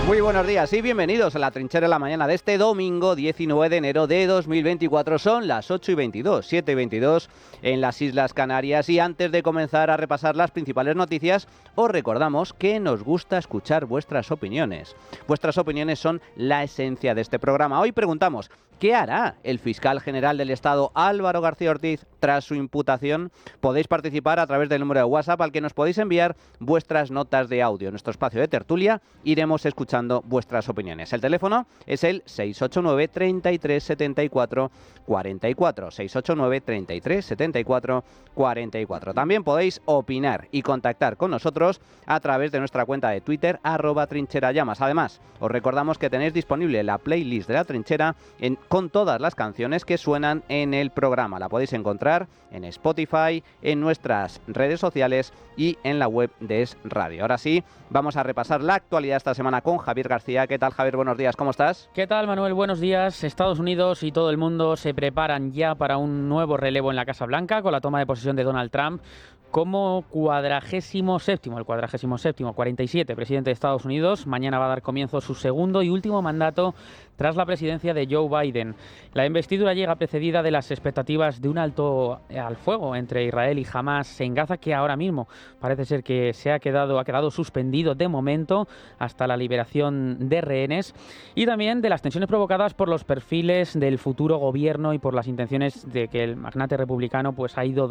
Muy buenos días y bienvenidos a La Trinchera en la mañana de este domingo 19 de enero de 2024. Son las 8:22, 7:22 en las Islas Canarias, y antes de comenzar a repasar las principales noticias, os recordamos que nos gusta escuchar vuestras opiniones. Vuestras opiniones son la esencia de este programa. Hoy preguntamos: ¿qué hará el fiscal general del Estado, Álvaro García Ortiz, tras su imputación? Podéis participar a través del número de WhatsApp al que nos podéis enviar vuestras notas de audio. En nuestro espacio de tertulia iremos escuchando vuestras opiniones. El teléfono es el 689 33 74 44. 689 33 74 44. También podéis opinar y contactar con nosotros a través de nuestra cuenta de Twitter, @trincherallamas. Además, os recordamos que tenéis disponible la playlist de La Trinchera con todas las canciones que suenan en el programa. La podéis encontrar en Spotify, en nuestras redes sociales y en la web de Es Radio. Ahora sí, vamos a repasar la actualidad esta semana con Javier García. ¿Qué tal, Javier? Buenos días, ¿cómo estás? ¿Qué tal, Manuel? Buenos días. Estados Unidos y todo el mundo se preparan ya para un nuevo relevo en la Casa Blanca con la toma de posesión de Donald Trump como 47 presidente de Estados Unidos. Mañana va a dar comienzo su segundo y último mandato tras la presidencia de Joe Biden. La investidura llega precedida de las expectativas de un alto al fuego entre Israel y Hamás en Gaza, que ahora mismo parece ser que ha quedado suspendido de momento hasta la liberación de rehenes, y también de las tensiones provocadas por los perfiles del futuro gobierno y por las intenciones de que el magnate republicano ha ido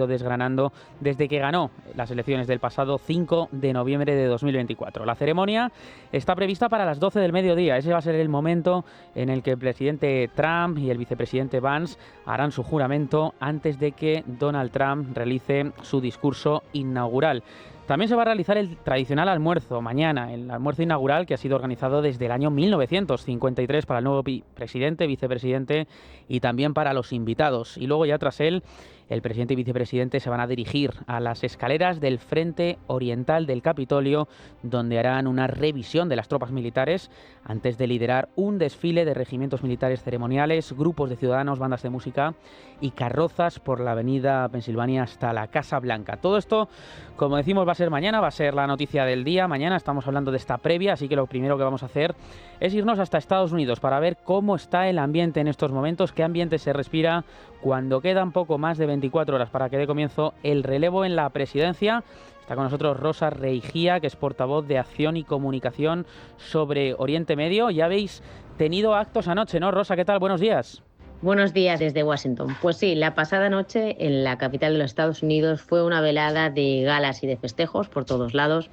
desgranando desde que ganó las elecciones del pasado 5 de noviembre de 2024. La ceremonia está prevista para las 12 del mediodía. Ese va a ser el momento en el que el presidente Trump y el vicepresidente Vance harán su juramento antes de que Donald Trump realice su discurso inaugural. También se va a realizar el tradicional almuerzo mañana, el almuerzo inaugural que ha sido organizado desde el año 1953 para el nuevo presidente, vicepresidente y también para los invitados. Y luego ya tras él, el presidente y vicepresidente se van a dirigir a las escaleras del frente oriental del Capitolio, donde harán una revisión de las tropas militares antes de liderar un desfile de regimientos militares ceremoniales, grupos de ciudadanos, bandas de música y carrozas por la avenida Pensilvania hasta la Casa Blanca. Todo esto, como decimos, va a ser mañana, va a ser la noticia del día. Mañana estamos hablando de esta previa, así que lo primero que vamos a hacer es irnos hasta Estados Unidos para ver cómo está el ambiente en estos momentos, qué ambiente se respira cuando quedan poco más de 24 horas para que dé comienzo el relevo en la presidencia. Está con nosotros Rosa Reigía, que es portavoz de Acción y Comunicación sobre Oriente Medio. Ya habéis tenido actos anoche, ¿no, Rosa? ¿Qué tal? Buenos días. Buenos días desde Washington. Pues sí, la pasada noche en la capital de los Estados Unidos fue una velada de galas y de festejos por todos lados,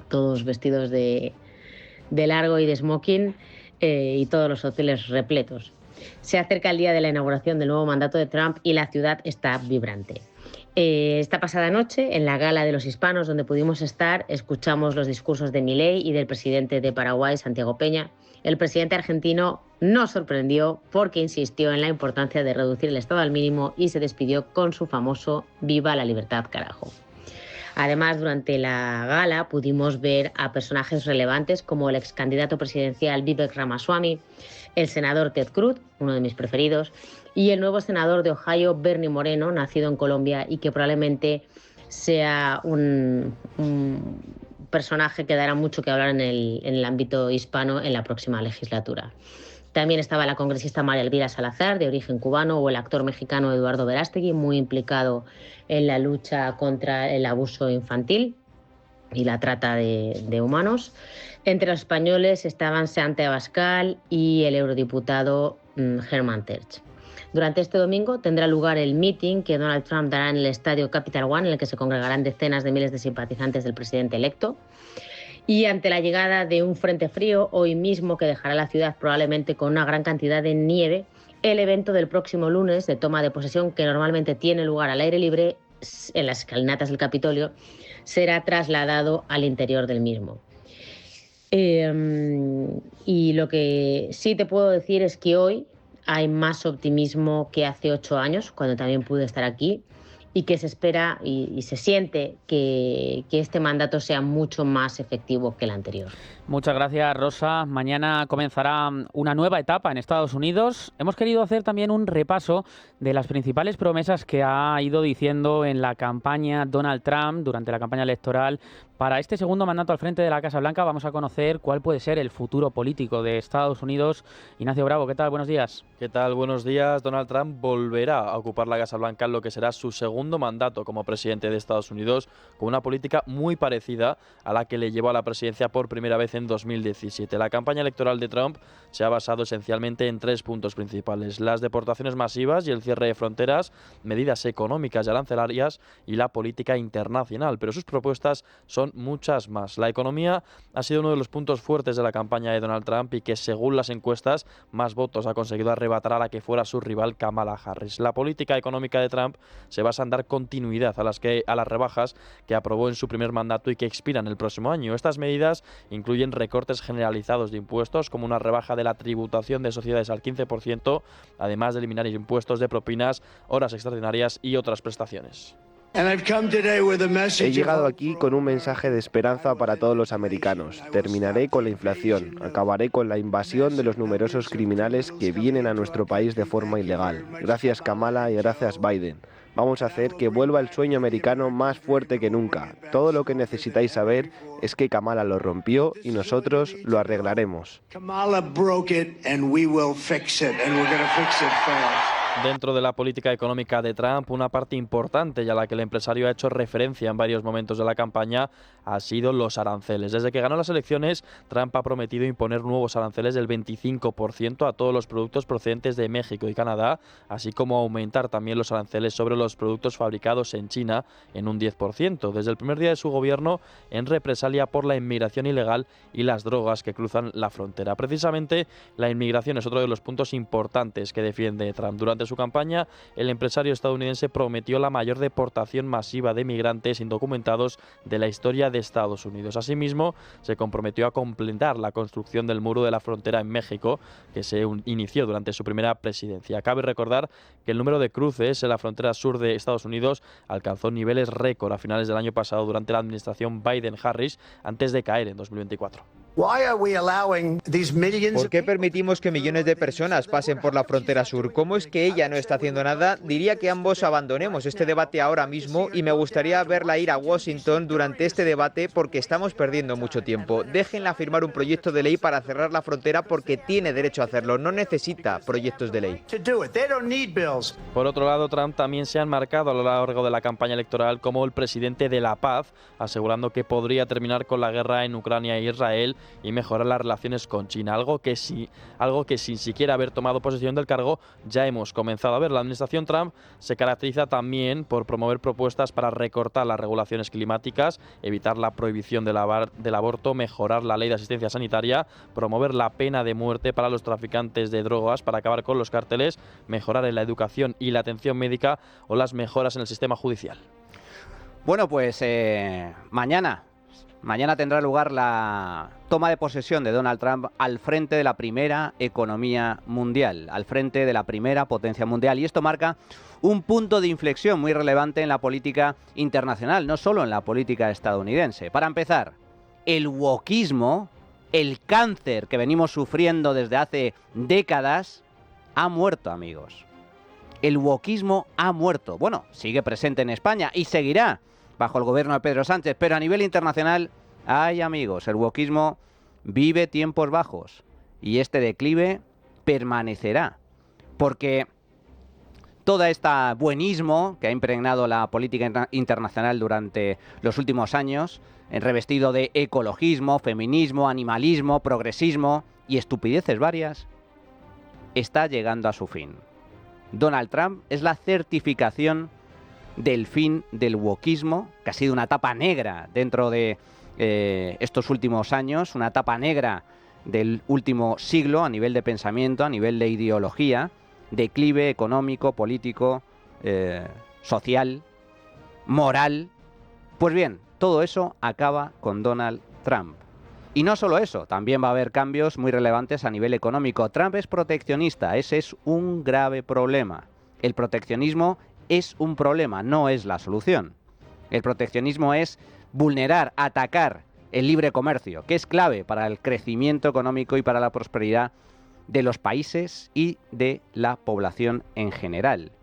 todos vestidos de largo y de smoking, y todos los hoteles repletos. Se acerca el día de la inauguración del nuevo mandato de Trump y la ciudad está vibrante. Esta pasada noche, en la gala de los hispanos donde pudimos estar, escuchamos los discursos de Milei y del presidente de Paraguay, Santiago Peña. El presidente argentino nos sorprendió porque insistió en la importancia de reducir el estado al mínimo y se despidió con su famoso «Viva la libertad, carajo». Además, durante la gala pudimos ver a personajes relevantes como el ex candidato presidencial Vivek Ramaswamy, el senador Ted Cruz, uno de mis preferidos, y el nuevo senador de Ohio, Bernie Moreno, nacido en Colombia y que probablemente sea un personaje que dará mucho que hablar en el ámbito hispano en la próxima legislatura. También estaba la congresista María Elvira Salazar, de origen cubano, o el actor mexicano Eduardo Verástegui, muy implicado en la lucha contra el abuso infantil y la trata de humanos. Entre los españoles estaban Seante Abascal y el eurodiputado Herman Tertsch. Durante este domingo tendrá lugar el meeting que Donald Trump dará en el estadio Capital One, en el que se congregarán decenas de miles de simpatizantes del presidente electo. Y ante la llegada de un frente frío, hoy mismo, que dejará la ciudad probablemente con una gran cantidad de nieve, el evento del próximo lunes de toma de posesión, que normalmente tiene lugar al aire libre en las escalinatas del Capitolio, será trasladado al interior del mismo. Y lo que sí te puedo decir es que hoy hay más optimismo que hace 8 años, cuando también pude estar aquí, y que se espera y se siente que este mandato sea mucho más efectivo que el anterior. Muchas gracias, Rosa. Mañana comenzará una nueva etapa en Estados Unidos. Hemos querido hacer también un repaso de las principales promesas que ha ido diciendo en la campaña Donald Trump, durante la campaña electoral, Para este segundo mandato al frente de la Casa Blanca vamos a conocer cuál puede ser el futuro político de Estados Unidos. Ignacio Bravo, ¿qué tal? Buenos días. ¿Qué tal? Buenos días. Donald Trump volverá a ocupar la Casa Blanca en lo que será su segundo mandato como presidente de Estados Unidos, con una política muy parecida a la que le llevó a la presidencia por primera vez en 2017. La campaña electoral de Trump se ha basado esencialmente en 3 puntos principales: las deportaciones masivas y el cierre de fronteras, medidas económicas y arancelarias y la política internacional. Pero sus propuestas son muchas más. La economía ha sido uno de los puntos fuertes de la campaña de Donald Trump y que, según las encuestas, más votos ha conseguido arrebatar a la que fuera su rival Kamala Harris. La política económica de Trump se basa en dar continuidad a las rebajas que aprobó en su primer mandato y que expiran el próximo año. Estas medidas incluyen recortes generalizados de impuestos, como una rebaja de la tributación de sociedades al 15%, además de eliminar impuestos de propinas, horas extraordinarias y otras prestaciones. He llegado aquí con un mensaje de esperanza para todos los americanos. Terminaré con la inflación, acabaré con la invasión de los numerosos criminales que vienen a nuestro país de forma ilegal. Gracias Kamala y gracias Biden. Vamos a hacer que vuelva el sueño americano más fuerte que nunca. Todo lo que necesitáis saber es que Kamala lo rompió y nosotros lo arreglaremos. Kamala broke it and we will fix it and we're going to fix it fast. Dentro de la política económica de Trump, una parte importante y a la que el empresario ha hecho referencia en varios momentos de la campaña ha sido los aranceles. Desde que ganó las elecciones, Trump ha prometido imponer nuevos aranceles del 25% a todos los productos procedentes de México y Canadá, así como aumentar también los aranceles sobre los productos fabricados en China en un 10%. Desde el primer día de su gobierno, en represalia por la inmigración ilegal y las drogas que cruzan la frontera. Precisamente, la inmigración es otro de los puntos importantes que defiende Trump. Durante su campaña, el empresario estadounidense prometió la mayor deportación masiva de migrantes indocumentados de la historia de Estados Unidos. Asimismo, se comprometió a completar la construcción del muro de la frontera en México, que se inició durante su primera presidencia. Cabe recordar que el número de cruces en la frontera sur de Estados Unidos alcanzó niveles récord a finales del año pasado durante la administración Biden-Harris, antes de caer en 2024. ¿Por qué permitimos que millones de personas pasen por la frontera sur? ¿Cómo es que ella no está haciendo nada? Diría que ambos abandonemos este debate ahora mismo y me gustaría verla ir a Washington durante este debate porque estamos perdiendo mucho tiempo. Déjenla firmar un proyecto de ley para cerrar la frontera porque tiene derecho a hacerlo. No necesita proyectos de ley. Por otro lado, Trump también se ha enmarcado a lo largo de la campaña electoral como el presidente de la paz, asegurando que podría terminar con la guerra en Ucrania e Israel y mejorar las relaciones con China, algo que sin siquiera haber tomado posesión del cargo ya hemos comenzado a ver. La administración Trump se caracteriza también por promover propuestas para recortar las regulaciones climáticas, evitar la prohibición del aborto, mejorar la ley de asistencia sanitaria, promover la pena de muerte para los traficantes de drogas para acabar con los cárteles, mejorar en la educación y la atención médica o las mejoras en el sistema judicial. Bueno, pues Mañana tendrá lugar la toma de posesión de Donald Trump al frente de la primera economía mundial, al frente de la primera potencia mundial. Y esto marca un punto de inflexión muy relevante en la política internacional, no solo en la política estadounidense. Para empezar, el wokismo, el cáncer que venimos sufriendo desde hace décadas, ha muerto, amigos. El wokismo ha muerto. Bueno, sigue presente en España y seguirá bajo el gobierno de Pedro Sánchez, pero a nivel internacional, ay amigos, el wokismo vive tiempos bajos y este declive permanecerá, porque todo este buenismo que ha impregnado la política internacional durante los últimos años, revestido de ecologismo, feminismo, animalismo, progresismo y estupideces varias, está llegando a su fin. Donald Trump es la certificación del fin del wokismo, que ha sido una etapa negra dentro de estos últimos años, una etapa negra del último siglo a nivel de pensamiento, a nivel de ideología, declive económico, político, social, moral. Pues bien, todo eso acaba con Donald Trump. Y no solo eso, también va a haber cambios muy relevantes a nivel económico. Trump es proteccionista, ese es un grave problema. El proteccionismo es un problema, no es la solución. El proteccionismo es vulnerar, atacar el libre comercio, que es clave para el crecimiento económico y para la prosperidad de los países y de la población en general.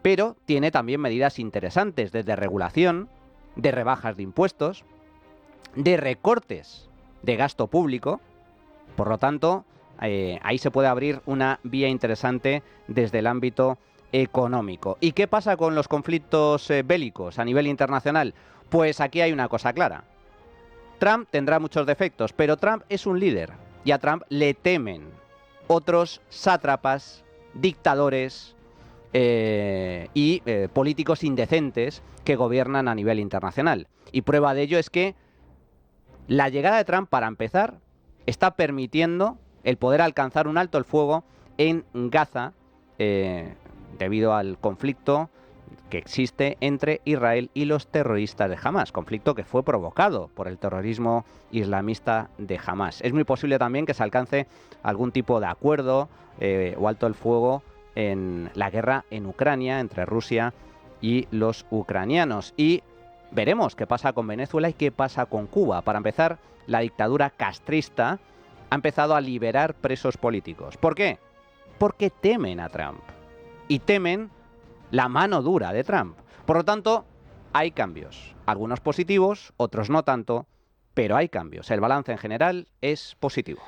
Pero tiene también medidas interesantes, desde regulación, de rebajas de impuestos, de recortes de gasto público. Por lo tanto, ahí se puede abrir una vía interesante desde el ámbito económico. ¿Y qué pasa con los conflictos bélicos a nivel internacional? Pues aquí hay una cosa clara. Trump tendrá muchos defectos, pero Trump es un líder y a Trump le temen otros sátrapas, dictadores y políticos indecentes que gobiernan a nivel internacional. Y prueba de ello es que la llegada de Trump, para empezar, está permitiendo el poder alcanzar un alto el fuego en Gaza debido al conflicto que existe entre Israel y los terroristas de Hamás, conflicto que fue provocado por el terrorismo islamista de Hamás. Es muy posible también que se alcance algún tipo de acuerdo o alto el fuego en la guerra en Ucrania entre Rusia y los ucranianos. Y veremos qué pasa con Venezuela y qué pasa con Cuba. Para empezar, la dictadura castrista ha empezado a liberar presos políticos. ¿Por qué? Porque temen a Trump y temen la mano dura de Trump. Por lo tanto, hay cambios. Algunos positivos, otros no tanto, pero hay cambios. El balance en general es positivo.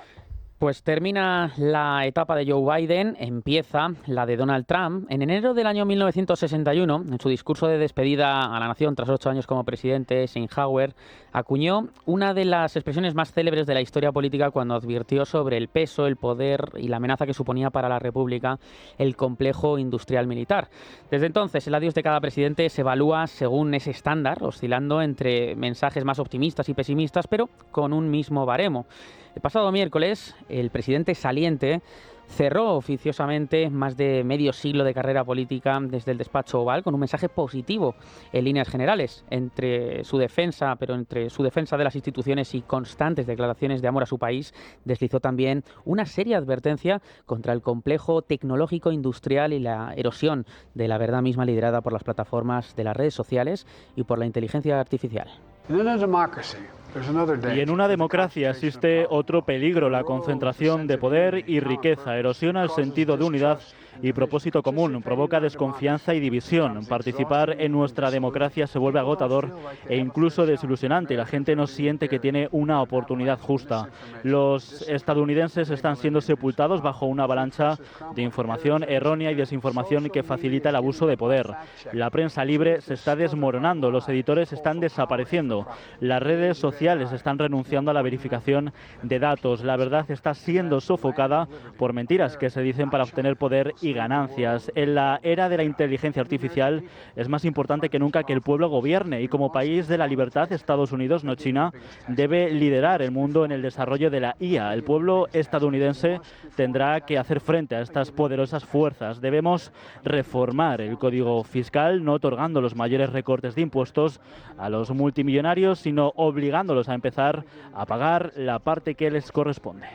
Pues termina la etapa de Joe Biden, empieza la de Donald Trump. En enero del año 1961, en su discurso de despedida a la nación tras 8 años como presidente, Eisenhower acuñó una de las expresiones más célebres de la historia política cuando advirtió sobre el peso, el poder y la amenaza que suponía para la República el complejo industrial militar. Desde entonces, el adiós de cada presidente se evalúa según ese estándar, oscilando entre mensajes más optimistas y pesimistas, pero con un mismo baremo. El pasado miércoles, el presidente saliente cerró oficiosamente más de medio siglo de carrera política desde el despacho Oval con un mensaje positivo en líneas generales entre su defensa de las instituciones y constantes declaraciones de amor a su país. Deslizó también una seria advertencia contra el complejo tecnológico industrial y la erosión de la verdad misma liderada por las plataformas de las redes sociales y por la inteligencia artificial. Y en una democracia existe otro peligro, la concentración de poder y riqueza. Erosiona el sentido de unidad y propósito común, provoca desconfianza y división. Participar en nuestra democracia se vuelve agotador e incluso desilusionante y la gente no siente que tiene una oportunidad justa. Los estadounidenses están siendo sepultados bajo una avalancha de información errónea y desinformación que facilita el abuso de poder. La prensa libre se está desmoronando, los editores están desapareciendo, las redes sociales están renunciando a la verificación de datos, la verdad está siendo sofocada por mentiras que se dicen para obtener poder y ganancias. En la era de la inteligencia artificial es más importante que nunca que el pueblo gobierne y como país de la libertad, Estados Unidos, no China, debe liderar el mundo en el desarrollo de la IA. El pueblo estadounidense tendrá que hacer frente a estas poderosas fuerzas. Debemos reformar el código fiscal, no otorgando los mayores recortes de impuestos a los multimillonarios, sino obligándolos a empezar a pagar la parte que les corresponde.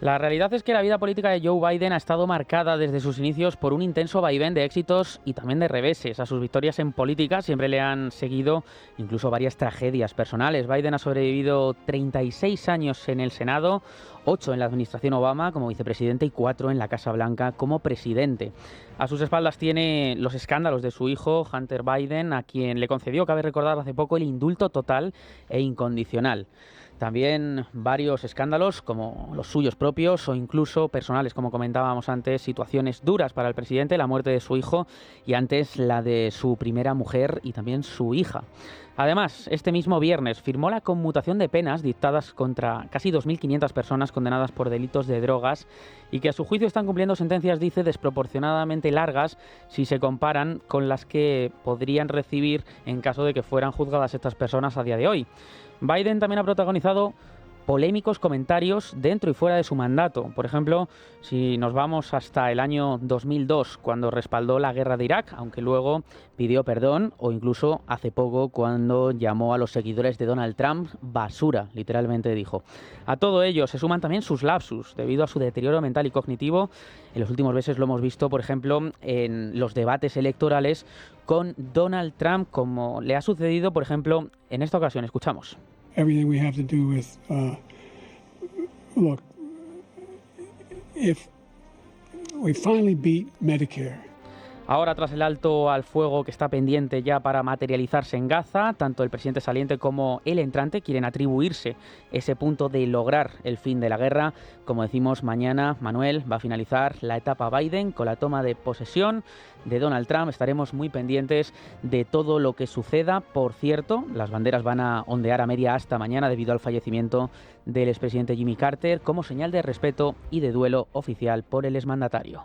La realidad es que la vida política de Joe Biden ha estado marcada desde sus inicios por un intenso vaivén de éxitos y también de reveses. A sus victorias en política siempre le han seguido incluso varias tragedias personales. Biden ha sobrevivido 36 años en el Senado, 8 en la administración Obama como vicepresidente y 4 en la Casa Blanca como presidente. A sus espaldas tiene los escándalos de su hijo, Hunter Biden, a quien le concedió, cabe recordar, hace poco el indulto total e incondicional. También varios escándalos como los suyos propios o incluso personales, como comentábamos antes, situaciones duras para el presidente, la muerte de su hijo y antes la de su primera mujer y también su hija. Además, este mismo viernes firmó la conmutación de penas dictadas contra casi 2.500 personas condenadas por delitos de drogas y que a su juicio están cumpliendo sentencias, dice, desproporcionadamente largas si se comparan con las que podrían recibir en caso de que fueran juzgadas estas personas a día de hoy. Biden también ha protagonizado polémicos comentarios dentro y fuera de su mandato. Por ejemplo, si nos vamos hasta el año 2002, cuando respaldó la guerra de Irak, aunque luego pidió perdón, o incluso hace poco cuando llamó a los seguidores de Donald Trump basura, literalmente dijo. A todo ello se suman también sus lapsus, debido a su deterioro mental y cognitivo. En los últimos meses lo hemos visto, por ejemplo, en los debates electorales con Donald Trump, como le ha sucedido, por ejemplo, en esta ocasión. Escuchamos. Everything we have to do with, look, if we finally beat Medicare. Ahora, tras el alto al fuego que está pendiente ya para materializarse en Gaza, tanto el presidente saliente como el entrante quieren atribuirse ese punto de lograr el fin de la guerra. Como decimos, mañana, Manuel, va a finalizar la etapa Biden con la toma de posesión de Donald Trump. Estaremos muy pendientes de todo lo que suceda. Por cierto, las banderas van a ondear a media asta mañana debido al fallecimiento del expresidente Jimmy Carter, como señal de respeto y de duelo oficial por el exmandatario.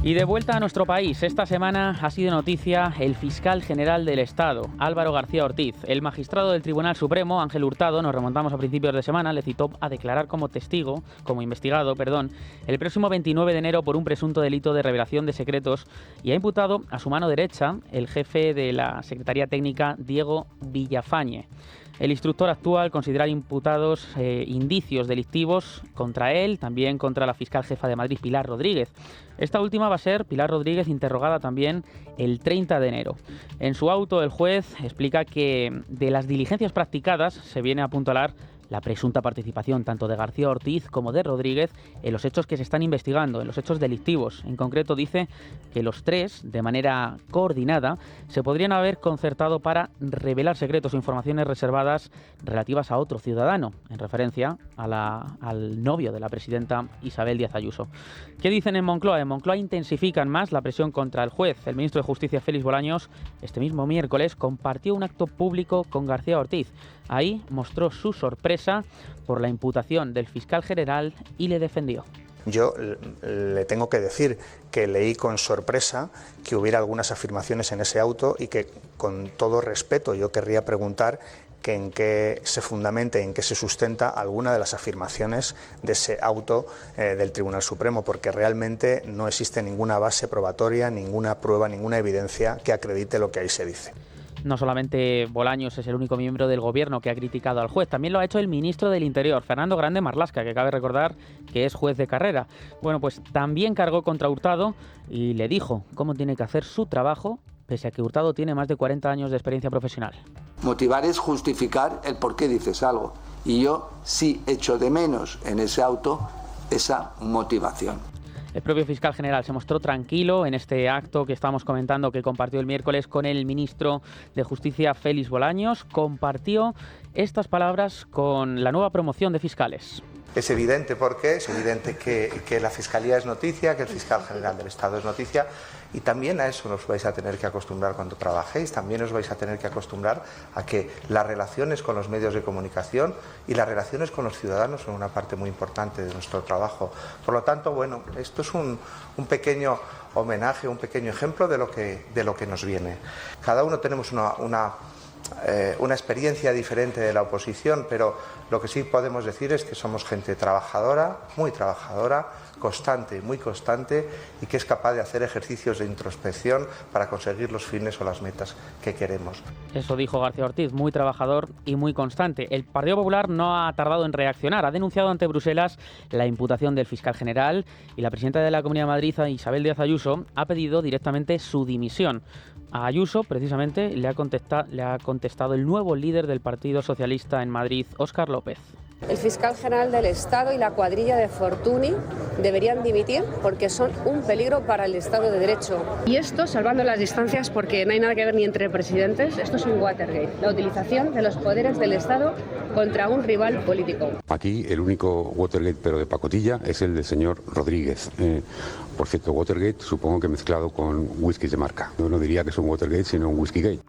Y de vuelta a nuestro país, esta semana ha sido noticia el fiscal general del Estado, Álvaro García Ortiz. El magistrado del Tribunal Supremo, Ángel Hurtado, nos remontamos a principios de semana, le citó a declarar como investigado, el próximo 29 de enero por un presunto delito de revelación de secretos y ha imputado a su mano derecha, el jefe de la Secretaría Técnica, Diego Villafañe. El instructor actual considera imputados indicios delictivos contra él, también contra la fiscal jefa de Madrid, Pilar Rodríguez. Esta última va a ser Pilar Rodríguez interrogada también el 30 de enero. En su auto, el juez explica que de las diligencias practicadas se viene a apuntalar la presunta participación tanto de García Ortiz como de Rodríguez en los hechos que se están investigando, en los hechos delictivos. En concreto dice que los tres, de manera coordinada, se podrían haber concertado para revelar secretos o informaciones reservadas relativas a otro ciudadano, en referencia al novio de la presidenta Isabel Díaz Ayuso. ¿Qué dicen en Moncloa? En Moncloa intensifican más la presión contra el juez. El ministro de Justicia, Félix Bolaños, este mismo miércoles compartió un acto público con García Ortiz. Ahí mostró su sorpresa por la imputación del fiscal general y le defendió. Yo le tengo que decir que leí con sorpresa que hubiera algunas afirmaciones en ese auto y que, con todo respeto, yo querría preguntar que en qué se fundamenta, en qué se sustenta alguna de las afirmaciones de ese auto del Tribunal Supremo, porque realmente no existe ninguna base probatoria, ninguna prueba, ninguna evidencia que acredite lo que ahí se dice. No solamente Bolaños es el único miembro del gobierno que ha criticado al juez, también lo ha hecho el ministro del Interior, Fernando Grande Marlaska, que cabe recordar que es juez de carrera. Bueno, pues también cargó contra Hurtado y le dijo cómo tiene que hacer su trabajo, pese a que Hurtado tiene más de 40 años de experiencia profesional. Motivar es justificar el por qué dices algo. Y yo sí echo de menos en ese auto esa motivación. El propio fiscal general se mostró tranquilo en este acto que estamos comentando, que compartió el miércoles con el ministro de Justicia, Félix Bolaños. Compartió estas palabras con la nueva promoción de fiscales. Es evidente es evidente que la Fiscalía es noticia, que el fiscal general del Estado es noticia, y también a eso nos vais a tener que acostumbrar cuando trabajéis. También os vais a tener que acostumbrar a que las relaciones con los medios de comunicación y las relaciones con los ciudadanos son una parte muy importante de nuestro trabajo. Por lo tanto, bueno, esto es un pequeño homenaje, un pequeño ejemplo de lo que nos viene. Cada uno tenemos una experiencia diferente de la oposición, pero lo que sí podemos decir es que somos gente trabajadora, muy trabajadora, constante, muy constante, y que es capaz de hacer ejercicios de introspección para conseguir los fines o las metas que queremos. Eso dijo García Ortiz, muy trabajador y muy constante. El Partido Popular no ha tardado en reaccionar, ha denunciado ante Bruselas la imputación del fiscal general y la presidenta de la Comunidad de Madrid, Isabel Díaz Ayuso, ha pedido directamente su dimisión. A Ayuso, precisamente, le ha contestado el nuevo líder del Partido Socialista en Madrid, Óscar López. El fiscal general del Estado y la cuadrilla de Fortuny deberían dimitir porque son un peligro para el Estado de Derecho. Y esto, salvando las distancias, porque no hay nada que ver ni entre presidentes, esto es un Watergate, la utilización de los poderes del Estado contra un rival político. Aquí el único Watergate, pero de pacotilla, es el del señor Rodríguez. Por cierto, Watergate supongo que mezclado con whiskies de marca. Yo no diría que es un Watergate, sino un Whiskygate.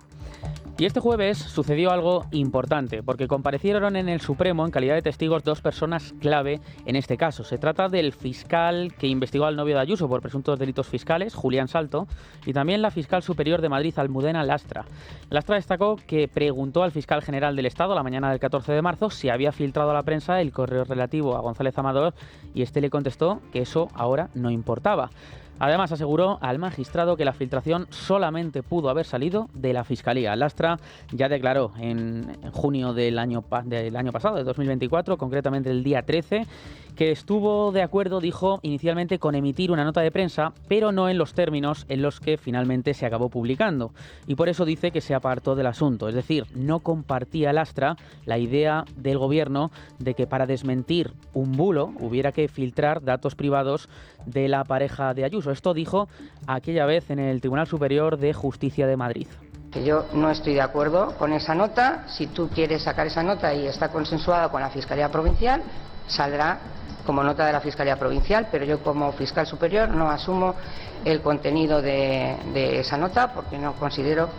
Y este jueves sucedió algo importante, porque comparecieron en el Supremo en calidad de testigos dos personas clave en este caso. Se trata del fiscal que investigó al novio de Ayuso por presuntos delitos fiscales, Julián Salto, y también la fiscal superior de Madrid, Almudena Lastra. Lastra destacó que preguntó al fiscal general del Estado la mañana del 14 de marzo si había filtrado a la prensa el correo relativo a González Amador, y este le contestó que eso ahora no importaba. Además, aseguró al magistrado que la filtración solamente pudo haber salido de la Fiscalía. Lastra ya declaró en junio del año pasado, de 2024, concretamente el día 13, que estuvo de acuerdo, dijo, inicialmente con emitir una nota de prensa, pero no en los términos en los que finalmente se acabó publicando. Y por eso dice que se apartó del asunto. Es decir, no compartía Lastra la idea del gobierno de que para desmentir un bulo hubiera que filtrar datos privados de la pareja de Ayuso. Esto dijo aquella vez en el Tribunal Superior de Justicia de Madrid. Que yo no estoy de acuerdo con esa nota. Si tú quieres sacar esa nota y está consensuada con la Fiscalía Provincial, saldrá como nota de la Fiscalía Provincial, pero yo como fiscal superior no asumo el contenido de esa nota porque no considero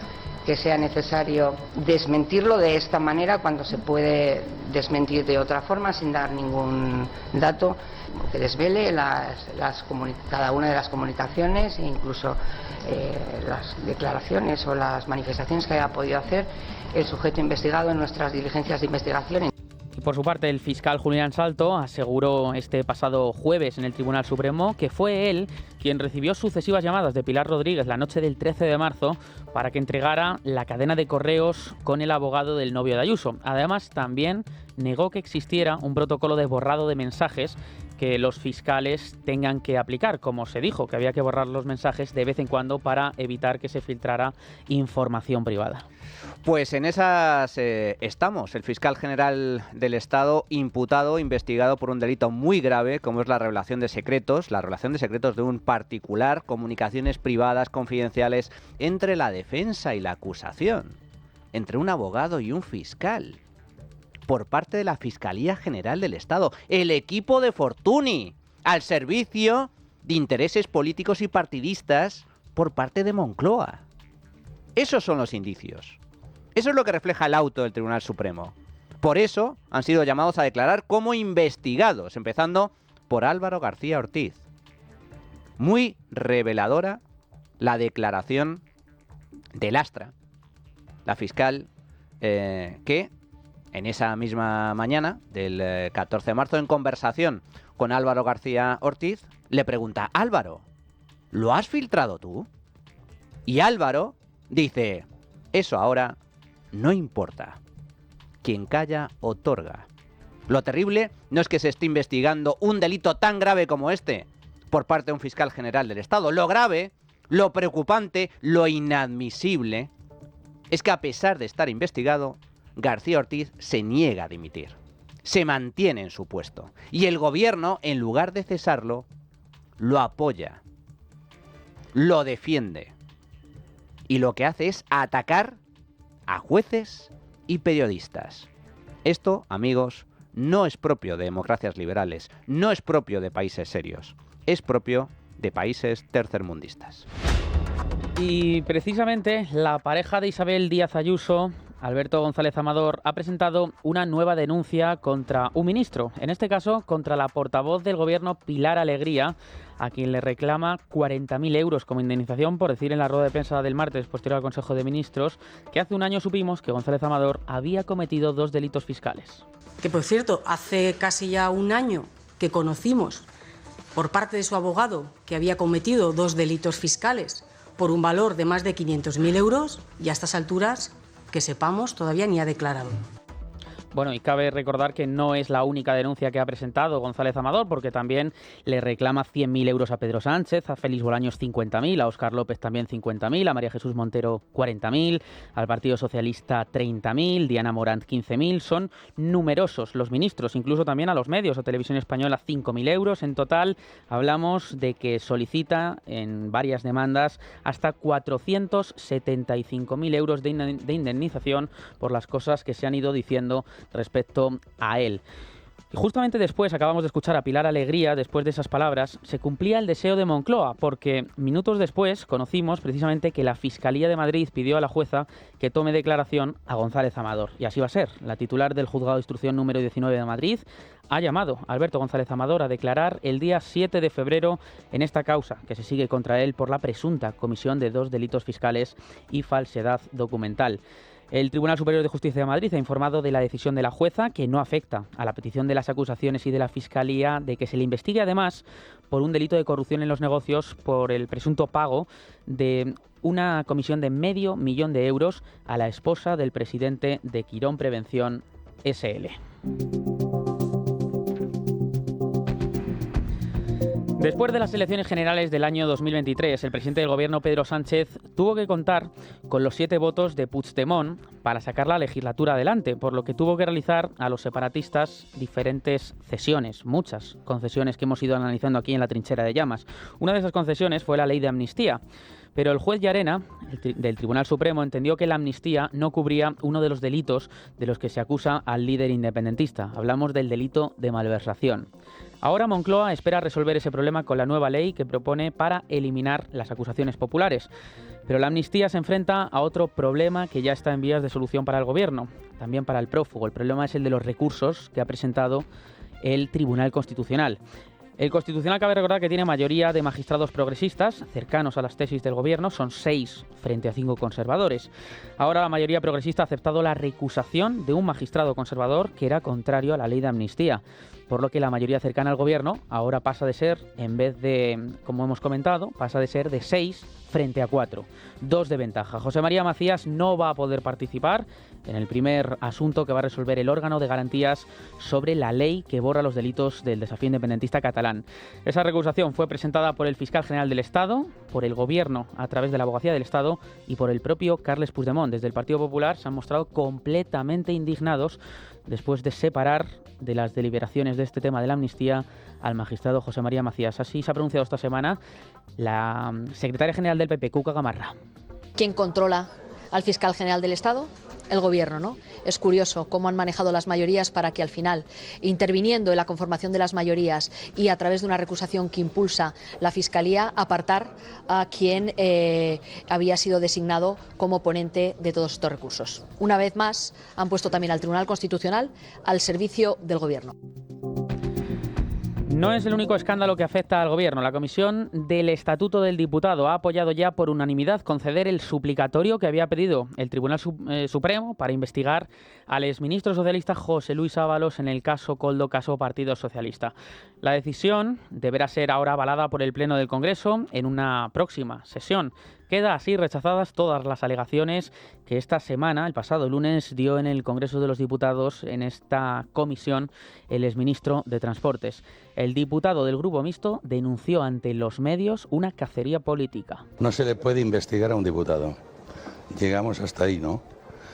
que sea necesario desmentirlo de esta manera cuando se puede desmentir de otra forma sin dar ningún dato que desvele cada una de las comunicaciones e incluso las declaraciones o las manifestaciones que haya podido hacer el sujeto investigado en nuestras diligencias de investigación. Y por su parte, el fiscal Julián Salto aseguró este pasado jueves en el Tribunal Supremo que fue él quien recibió sucesivas llamadas de Pilar Rodríguez la noche del 13 de marzo para que entregara la cadena de correos con el abogado del novio de Ayuso. Además, también negó que existiera un protocolo de borrado de mensajes que los fiscales tengan que aplicar, como se dijo, que había que borrar los mensajes de vez en cuando para evitar que se filtrara información privada. Pues en esas estamos. El fiscal general del Estado imputado, investigado por un delito muy grave, como es la revelación de secretos de un particular, comunicaciones privadas, confidenciales, entre la defensa y la acusación, entre un abogado y un fiscal, por parte de la Fiscalía General del Estado, el equipo de Fortuny, al servicio de intereses políticos y partidistas por parte de Moncloa. Esos son los indicios. Eso es lo que refleja el auto del Tribunal Supremo. Por eso han sido llamados a declarar como investigados, empezando por Álvaro García Ortiz. Muy reveladora la declaración de Lastra, la fiscal que en esa misma mañana del 14 de marzo, en conversación con Álvaro García Ortiz, le pregunta: Álvaro, ¿lo has filtrado tú? Y Álvaro dice: eso ahora no importa. Quien calla, otorga. Lo terrible no es que se esté investigando un delito tan grave como este por parte de un fiscal general del Estado. Lo grave, lo preocupante, lo inadmisible es que a pesar de estar investigado, García Ortiz se niega a dimitir. Se mantiene en su puesto. Y el gobierno, en lugar de cesarlo, lo apoya, lo defiende. Y lo que hace es atacar a jueces y periodistas. Esto, amigos, no es propio de democracias liberales, no es propio de países serios, es propio de países tercermundistas. Y precisamente la pareja de Isabel Díaz Ayuso, Alberto González Amador, ha presentado una nueva denuncia contra un ministro, en este caso contra la portavoz del gobierno Pilar Alegría, a quien le reclama 40.000 euros como indemnización por decir en la rueda de prensa del martes posterior al Consejo de Ministros que hace un año supimos que González Amador había cometido 2 delitos fiscales. Que por cierto, hace casi ya un año que conocimos por parte de su abogado que había cometido 2 delitos fiscales por un valor de más de 500.000 euros y a estas alturas, que sepamos, todavía ni ha declarado. Bueno, y cabe recordar que no es la única denuncia que ha presentado González Amador, porque también le reclama 100.000 euros a Pedro Sánchez, a Félix Bolaños 50.000, a Óscar López también 50.000, a María Jesús Montero 40.000, al Partido Socialista 30.000, Diana Morant 15.000. Son numerosos los ministros, incluso también a los medios, a Televisión Española 5.000 euros. En total hablamos de que solicita en varias demandas hasta 475.000 euros de indemnización por las cosas que se han ido diciendo respecto a él. Y justamente después, acabamos de escuchar a Pilar Alegría, después de esas palabras, se cumplía el deseo de Moncloa, porque minutos después conocimos precisamente que la Fiscalía de Madrid pidió a la jueza que tome declaración a González Amador. Y así va a ser. La titular del Juzgado de Instrucción número 19 de Madrid ha llamado a Alberto González Amador a declarar el día 7 de febrero en esta causa que se sigue contra él por la presunta comisión de 2 delitos fiscales y falsedad documental. El Tribunal Superior de Justicia de Madrid ha informado de la decisión de la jueza, que no afecta a la petición de las acusaciones y de la Fiscalía de que se le investigue además por un delito de corrupción en los negocios por el presunto pago de una comisión de $500.000 de euros a la esposa del presidente de Quirón Prevención SL. Después de las elecciones generales del año 2023, el presidente del gobierno, Pedro Sánchez, tuvo que contar con los 7 votos de Puigdemont para sacar la legislatura adelante, por lo que tuvo que realizar a los separatistas diferentes cesiones, muchas concesiones que hemos ido analizando aquí en la trinchera de llamas. Una de esas concesiones fue la ley de amnistía. Pero el juez Llarena, del Tribunal Supremo, entendió que la amnistía no cubría uno de los delitos de los que se acusa al líder independentista. Hablamos del delito de malversación. Ahora Moncloa espera resolver ese problema con la nueva ley que propone para eliminar las acusaciones populares. Pero la amnistía se enfrenta a otro problema que ya está en vías de solución para el gobierno, también para el prófugo. El problema es el de los recursos que ha presentado el Tribunal Constitucional. El Constitucional, cabe recordar que tiene mayoría de magistrados progresistas, cercanos a las tesis del gobierno, son 6 frente a 5 conservadores. Ahora la mayoría progresista ha aceptado la recusación de un magistrado conservador que era contrario a la ley de amnistía, por lo que la mayoría cercana al gobierno ahora pasa de ser, en vez de, como hemos comentado, pasa de ser de 6 frente a 4. 2 de ventaja. José María Macías no va a poder participar en el primer asunto que va a resolver el órgano de garantías sobre la ley que borra los delitos del desafío independentista catalán. Esa recusación fue presentada por el fiscal general del Estado, por el gobierno a través de la abogacía del Estado y por el propio Carles Puigdemont. Desde el Partido Popular se han mostrado completamente indignados después de separar de las deliberaciones de este tema de la amnistía al magistrado José María Macías. Así se ha pronunciado esta semana la secretaria general del PP, Cuca Gamarra. ¿Quién controla al fiscal general del Estado? El gobierno, ¿no? Es curioso cómo han manejado las mayorías para que al final, interviniendo en la conformación de las mayorías y a través de una recusación que impulsa la Fiscalía, apartar a quien había sido designado como ponente de todos estos recursos. Una vez más, han puesto también al Tribunal Constitucional al servicio del gobierno. No es el único escándalo que afecta al gobierno. La Comisión del Estatuto del Diputado ha apoyado ya por unanimidad conceder el suplicatorio que había pedido el Tribunal Supremo para investigar al exministro socialista José Luis Ábalos en el caso Koldo, caso Partido Socialista. La decisión deberá ser ahora avalada por el Pleno del Congreso en una próxima sesión. Queda así rechazadas todas las alegaciones que esta semana, el pasado lunes, dio en el Congreso de los Diputados en esta comisión el exministro de Transportes. El diputado del Grupo Mixto denunció ante los medios una cacería política. No se le puede investigar a un diputado. Llegamos hasta ahí, ¿no?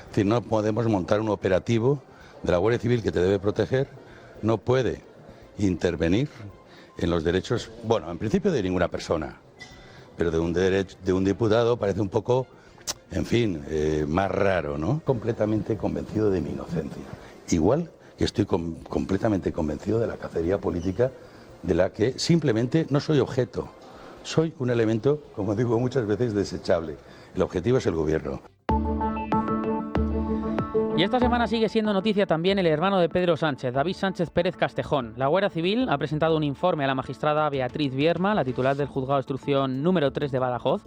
Es decir, no podemos montar un operativo de la Guardia Civil que te debe proteger, no puede intervenir en los derechos, bueno, en principio de ninguna persona, pero de un diputado parece un poco, en fin, más raro, ¿no? Completamente convencido de mi inocencia. Igual que estoy completamente convencido de la cacería política de la que simplemente no soy objeto. Soy un elemento, como digo muchas veces, desechable. El objetivo es el gobierno. Y esta semana sigue siendo noticia también el hermano de Pedro Sánchez, David Sánchez Pérez Castejón. La Guardia Civil ha presentado un informe a la magistrada Beatriz Vierma, la titular del Juzgado de Instrucción número 3 de Badajoz,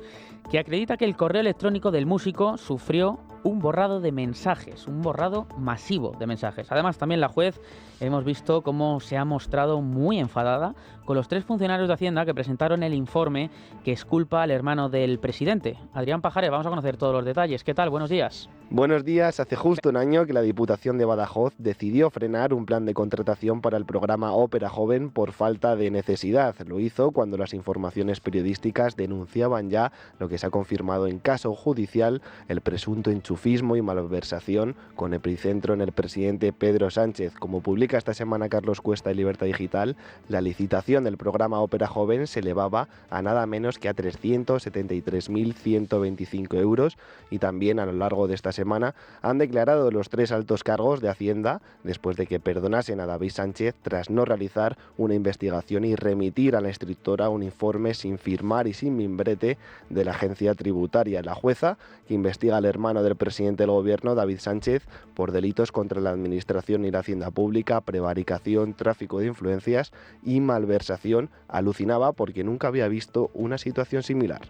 que acredita que el correo electrónico del músico sufrió un borrado de mensajes, un borrado masivo de mensajes. Además, también la juez hemos visto cómo se ha mostrado muy enfadada con los 3 funcionarios de Hacienda que presentaron el informe que exculpa al hermano del presidente. Adrián Pajares, vamos a conocer todos los detalles. ¿Qué tal? Buenos días. Buenos días. Hace justo un año que la Diputación de Badajoz decidió frenar un plan de contratación para el programa Ópera Joven por falta de necesidad. Lo hizo cuando las informaciones periodísticas denunciaban ya lo que se ha confirmado en caso judicial, el presunto enchufismo y malversación con epicentro en el presidente Pedro Sánchez. Como publica esta semana Carlos Cuesta de Libertad Digital, la licitación del programa Ópera Joven se elevaba a nada menos que a 373.125 euros y también a lo largo de esta semana han declarado los 3 altos cargos de Hacienda después de que perdonasen a David Sánchez tras no realizar una investigación y remitir a la instructora un informe sin firmar y sin mimbrete de la agencia tributaria. La jueza, que investiga al hermano del presidente del gobierno, David Sánchez, por delitos contra la administración y la hacienda pública, prevaricación, tráfico de influencias y malversación, alucinaba porque nunca había visto una situación similar.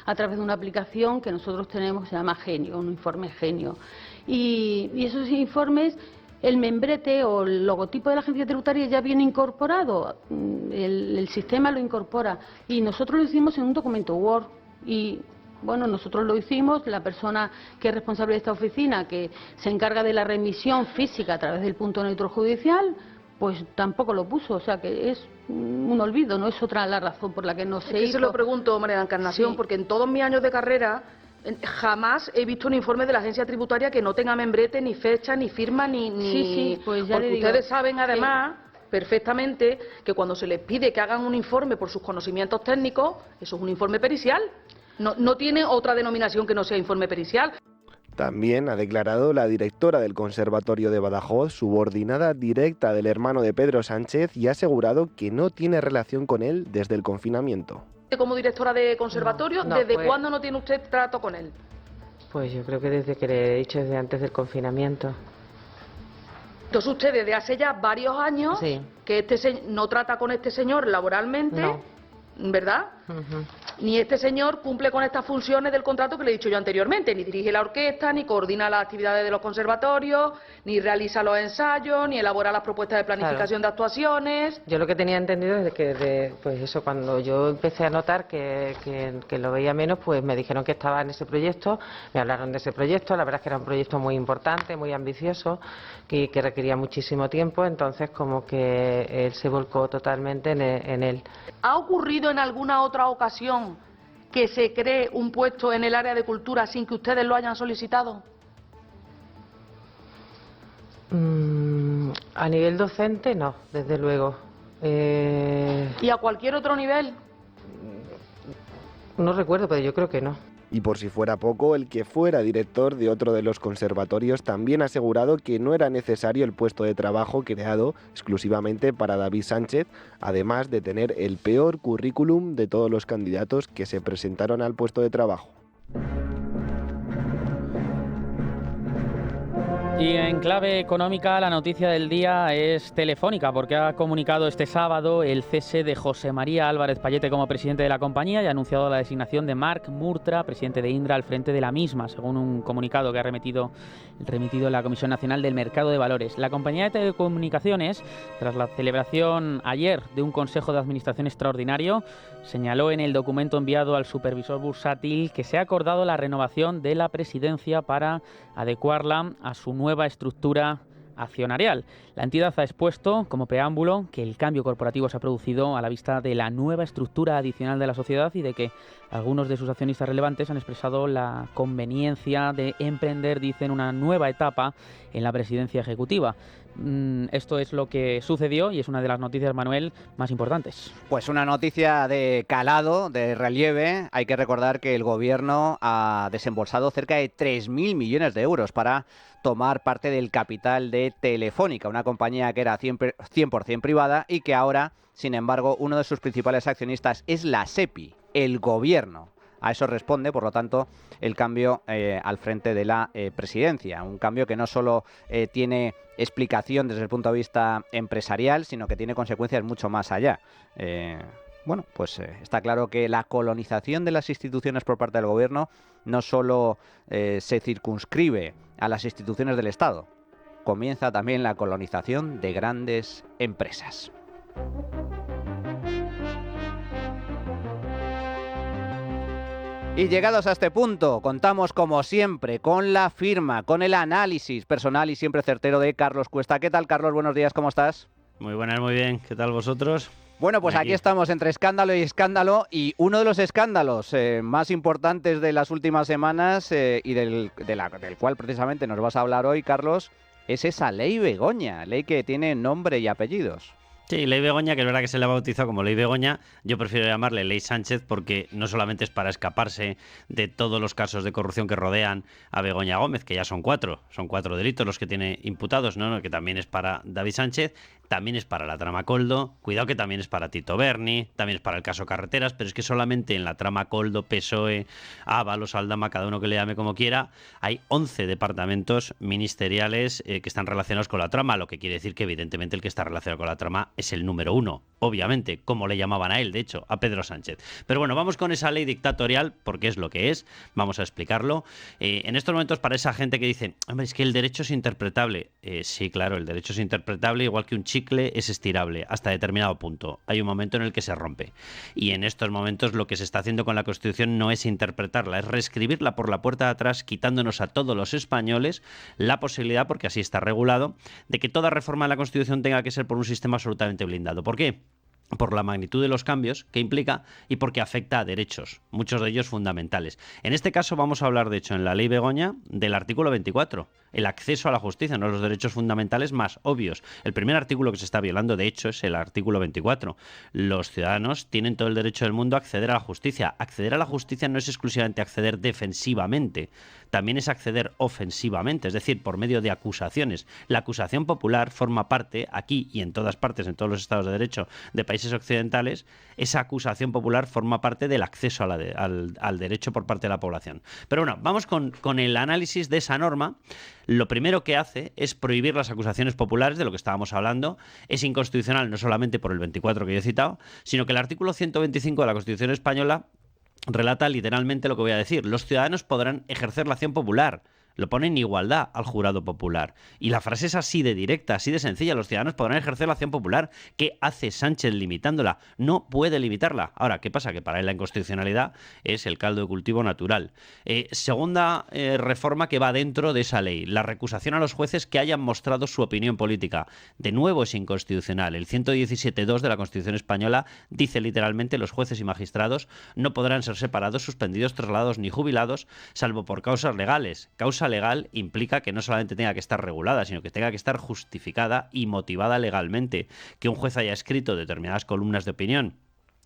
a través de una aplicación que nosotros tenemos que se llama Genio, un informe Genio. Y esos informes, el membrete o el logotipo de la agencia tributaria ya viene incorporado, el sistema lo incorpora y nosotros lo hicimos en un documento Word y bueno, nosotros lo hicimos, la persona que es responsable de esta oficina, que se encarga de la remisión física a través del punto neutro judicial, pues tampoco lo puso, o sea que es un olvido, no es otra la razón por la que no se hizo. Se lo pregunto, María Encarnación, sí, porque en todos mis años de carrera jamás he visto un informe de la agencia tributaria que no tenga membrete, ni fecha, ni firma, ni... Sí, pues ya porque le digo. Ustedes saben además perfectamente que cuando se les pide que hagan un informe por sus conocimientos técnicos, eso es un informe pericial. No tiene otra denominación que no sea informe pericial. También ha declarado la directora del Conservatorio de Badajoz, subordinada directa del hermano de Pedro Sánchez, y ha asegurado que no tiene relación con él desde el confinamiento. Como directora de conservatorio, ¿desde cuándo no tiene usted trato con él? Pues yo creo que desde que le he dicho, desde antes del confinamiento. Entonces usted desde hace ya varios años que no trata con este señor laboralmente, ¿verdad? Ni este señor cumple con estas funciones del contrato que le he dicho yo anteriormente, ni dirige la orquesta, ni coordina las actividades de los conservatorios, ni realiza los ensayos, ni elabora las propuestas de planificación de actuaciones. Yo lo que tenía entendido es que pues eso, cuando yo empecé a notar que lo veía menos, pues me dijeron que estaba en ese proyecto, me hablaron de ese proyecto, la verdad es que era un proyecto muy importante, muy ambicioso, que requería muchísimo tiempo, entonces como que él se volcó totalmente en él. ¿Ha ocurrido en alguna otra ocasión que se cree un puesto en el área de cultura sin que ustedes lo hayan solicitado? A nivel docente, no, desde luego. ¿Y a cualquier otro nivel? No recuerdo, pero yo creo que no. Y por si fuera poco, el que fuera director de otro de los conservatorios también ha asegurado que no era necesario el puesto de trabajo creado exclusivamente para David Sánchez, además de tener el peor currículum de todos los candidatos que se presentaron al puesto de trabajo. Y en clave económica, la noticia del día es Telefónica, porque ha comunicado este sábado el cese de José María Álvarez Pallete como presidente de la compañía y ha anunciado la designación de Marc Murtra, presidente de Indra, al frente de la misma, según un comunicado que ha remitido la Comisión Nacional del Mercado de Valores. La compañía de telecomunicaciones, tras la celebración ayer de un Consejo de Administración extraordinario, señaló en el documento enviado al supervisor bursátil que se ha acordado la renovación de la presidencia para adecuarla a su nueva estructura accionarial. La entidad ha expuesto como preámbulo que el cambio corporativo se ha producido a la vista de la nueva estructura adicional de la sociedad y de que algunos de sus accionistas relevantes han expresado la conveniencia de emprender, dicen, una nueva etapa en la presidencia ejecutiva. Esto es lo que sucedió y es una de las noticias, Manuel, más importantes. Pues una noticia de calado, de relieve. Hay que recordar que el Gobierno ha desembolsado cerca de 3.000 millones de euros para tomar parte del capital de Telefónica, una compañía que era 100% privada y que ahora, sin embargo, uno de sus principales accionistas es la SEPI, el Gobierno. A eso responde, por lo tanto, el cambio al frente de la presidencia. Un cambio que no solo tiene explicación desde el punto de vista empresarial, sino que tiene consecuencias mucho más allá. Bueno, pues está claro que la colonización de las instituciones por parte del Gobierno no solo se circunscribe a las instituciones del Estado, comienza también la colonización de grandes empresas. Y llegados a este punto, contamos como siempre con la firma, con el análisis personal y siempre certero de Carlos Cuesta. ¿Qué tal, Carlos? Buenos días, ¿cómo estás? Muy buenas, muy bien. ¿Qué tal vosotros? Bueno, pues aquí estamos entre escándalo y escándalo, y uno de los escándalos más importantes de las últimas semanas y del cual precisamente nos vas a hablar hoy, Carlos, es esa ley Begoña, ley que tiene nombre y apellidos. Sí, Ley Begoña, que es verdad que se le ha bautizado como Ley Begoña. Yo prefiero llamarle Ley Sánchez porque no solamente es para escaparse de todos los casos de corrupción que rodean a Begoña Gómez, que ya son 4 delitos los que tiene imputados, ¿no? Que también es para David Sánchez. también es para la trama Coldo, cuidado que también es para Tito Berni, también es para el caso Carreteras, pero es que solamente en la trama Coldo, PSOE, Ábalos, Aldama, cada uno que le llame como quiera, hay 11 departamentos ministeriales que están relacionados con la trama, lo que quiere decir que evidentemente el que está relacionado con la trama es el número 1, obviamente, como le llamaban a él, de hecho, a Pedro Sánchez. Pero bueno, vamos con esa ley dictatorial, porque es lo que es, vamos a explicarlo. En estos momentos, para esa gente que dice, hombre, es que el derecho es interpretable. Sí, claro, el derecho es interpretable, igual que un chicle es estirable hasta determinado punto. Hay un momento en el que se rompe. Y en estos momentos lo que se está haciendo con la Constitución no es interpretarla, es reescribirla por la puerta de atrás, quitándonos a todos los españoles la posibilidad, porque así está regulado, de que toda reforma de la Constitución tenga que ser por un sistema absolutamente blindado. ¿Por qué? Por la magnitud de los cambios que implica y porque afecta a derechos, muchos de ellos fundamentales. En este caso vamos a hablar, de hecho, en la ley Begoña, del artículo 24, el acceso a la justicia, uno de los derechos fundamentales más obvios. El primer artículo que se está violando, de hecho, es el artículo 24. Los ciudadanos tienen todo el derecho del mundo a acceder a la justicia. Acceder a la justicia no es exclusivamente acceder defensivamente, también es acceder ofensivamente, es decir, por medio de acusaciones. La acusación popular forma parte, aquí y en todas partes, en todos los estados de derecho de países occidentales, esa acusación popular forma parte del acceso al derecho por parte de la población. Pero bueno, vamos con el análisis de esa norma. Lo primero que hace es prohibir las acusaciones populares, de lo que estábamos hablando. Es inconstitucional no solamente por el 24 que yo he citado, sino que el artículo 125 de la Constitución española relata literalmente lo que voy a decir. Los ciudadanos podrán ejercer la acción popular. Lo pone en igualdad al jurado popular. Y la frase es así de directa, así de sencilla. Los ciudadanos podrán ejercer la acción popular. ¿Qué hace Sánchez limitándola? No puede limitarla. Ahora, ¿qué pasa? Que para él la inconstitucionalidad es el caldo de cultivo natural. Segunda reforma que va dentro de esa ley. La recusación a los jueces que hayan mostrado su opinión política. De nuevo es inconstitucional. El 117.2 de la Constitución española dice literalmente: los jueces y magistrados no podrán ser separados, suspendidos, trasladados ni jubilados, salvo por causas legales. Causa legal implica que no solamente tenga que estar regulada, sino que tenga que estar justificada y motivada legalmente. Que un juez haya escrito determinadas columnas de opinión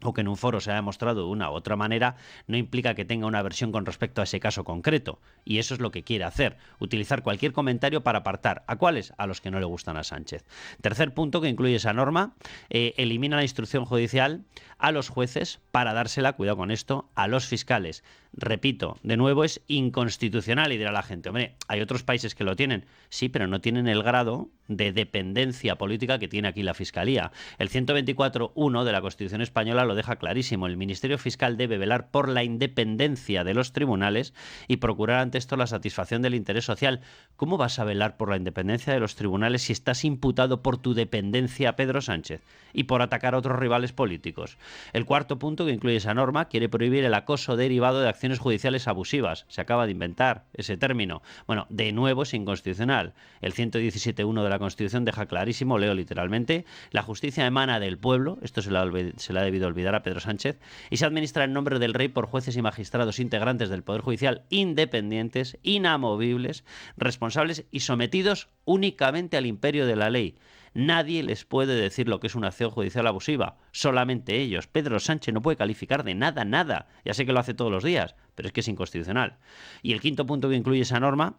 o que en un foro se haya demostrado de una u otra manera, no implica que tenga una versión con respecto a ese caso concreto. Y eso es lo que quiere hacer, utilizar cualquier comentario para apartar. ¿A cuáles? A los que no le gustan a Sánchez. Tercer punto que incluye esa norma, elimina la instrucción judicial a los jueces para dársela, cuidado con esto, a los fiscales. Repito, de nuevo es inconstitucional, y dirá la gente, hombre, hay otros países que lo tienen. Sí, pero no tienen el grado de dependencia política que tiene aquí la Fiscalía. El 124.1 de la Constitución española lo deja clarísimo. El Ministerio Fiscal debe velar por la independencia de los tribunales y procurar ante esto la satisfacción del interés social. ¿Cómo vas a velar por la independencia de los tribunales si estás imputado por tu dependencia a Pedro Sánchez y por atacar a otros rivales políticos? El cuarto punto que incluye esa norma quiere prohibir el acoso derivado de acciones judiciales abusivas. Se acaba de inventar ese término. Bueno, de nuevo es inconstitucional. El 117.1 de la Constitución deja clarísimo, leo literalmente: la justicia emana del pueblo, esto se le ha debido olvidar a Pedro Sánchez, y se administra en nombre del rey por jueces y magistrados integrantes del Poder Judicial independientes, inamovibles, responsables y sometidos únicamente al imperio de la ley. Nadie les puede decir lo que es una acción judicial abusiva, solamente ellos. Pedro Sánchez no puede calificar de nada. Ya sé que lo hace todos los días, pero es que es inconstitucional. Y el quinto punto que incluye esa norma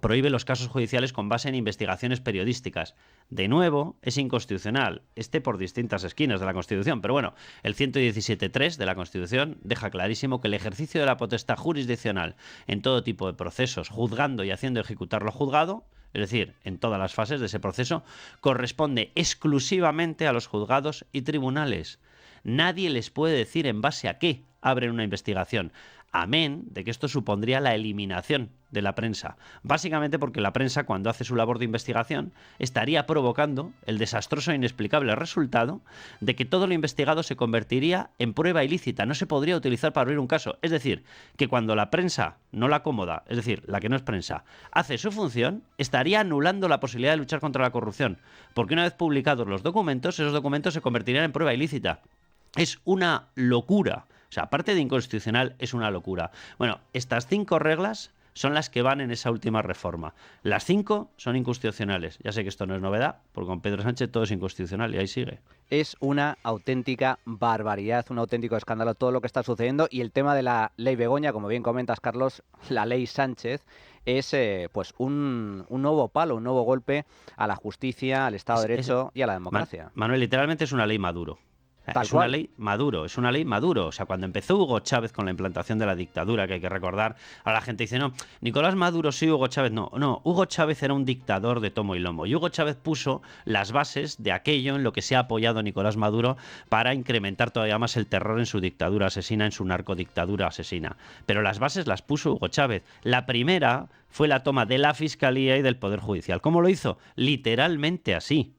prohíbe los casos judiciales con base en investigaciones periodísticas. De nuevo, es inconstitucional, por distintas esquinas de la Constitución, pero bueno, el 117.3 de la Constitución deja clarísimo que el ejercicio de la potestad jurisdiccional en todo tipo de procesos, juzgando y haciendo ejecutar lo juzgado, es decir, en todas las fases de ese proceso, corresponde exclusivamente a los juzgados y tribunales. Nadie les puede decir en base a qué abren una investigación, amén de que esto supondría la eliminación de la prensa. Básicamente porque la prensa, cuando hace su labor de investigación, estaría provocando el desastroso e inexplicable resultado de que todo lo investigado se convertiría en prueba ilícita, no se podría utilizar para abrir un caso. Es decir, que cuando la prensa, no la cómoda, es decir, la que no es prensa, hace su función, estaría anulando la posibilidad de luchar contra la corrupción, porque una vez publicados los documentos, esos documentos se convertirían en prueba ilícita. Es una locura. O sea, aparte de inconstitucional, es una locura. Bueno, estas 5 reglas son las que van en esa última reforma. Las 5 son inconstitucionales. Ya sé que esto no es novedad, porque con Pedro Sánchez todo es inconstitucional y ahí sigue. Es una auténtica barbaridad, un auténtico escándalo todo lo que está sucediendo, y el tema de la ley Begoña, como bien comentas, Carlos, la ley Sánchez, es pues un nuevo palo, un nuevo golpe a la justicia, al Estado de Derecho y a la democracia. Manuel, literalmente es una ley Maduro. Es una ley Maduro. O sea, cuando empezó Hugo Chávez con la implantación de la dictadura, que hay que recordar, ahora la gente dice, no, Nicolás Maduro sí, Hugo Chávez no. No, Hugo Chávez era un dictador de tomo y lomo. Y Hugo Chávez puso las bases de aquello en lo que se ha apoyado Nicolás Maduro para incrementar todavía más el terror en su dictadura asesina, en su narcodictadura asesina. Pero las bases las puso Hugo Chávez. La primera fue la toma de la Fiscalía y del Poder Judicial. ¿Cómo lo hizo? Literalmente así.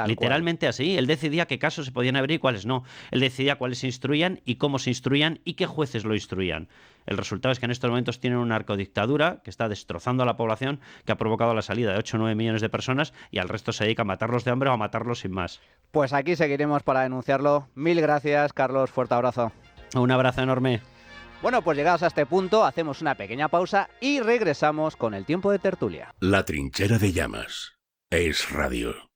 Literalmente así. Él decidía qué casos se podían abrir y cuáles no. Él decidía cuáles se instruían y cómo se instruían y qué jueces lo instruían. El resultado es que en estos momentos tienen una narcodictadura que está destrozando a la población, que ha provocado la salida de 8 o 9 millones de personas y al resto se dedica a matarlos de hambre o a matarlos sin más. Pues aquí seguiremos para denunciarlo. Mil gracias, Carlos. Fuerte abrazo. Un abrazo enorme. Bueno, pues llegados a este punto, hacemos una pequeña pausa y regresamos con el tiempo de tertulia. La trinchera de llamas. Es Radio.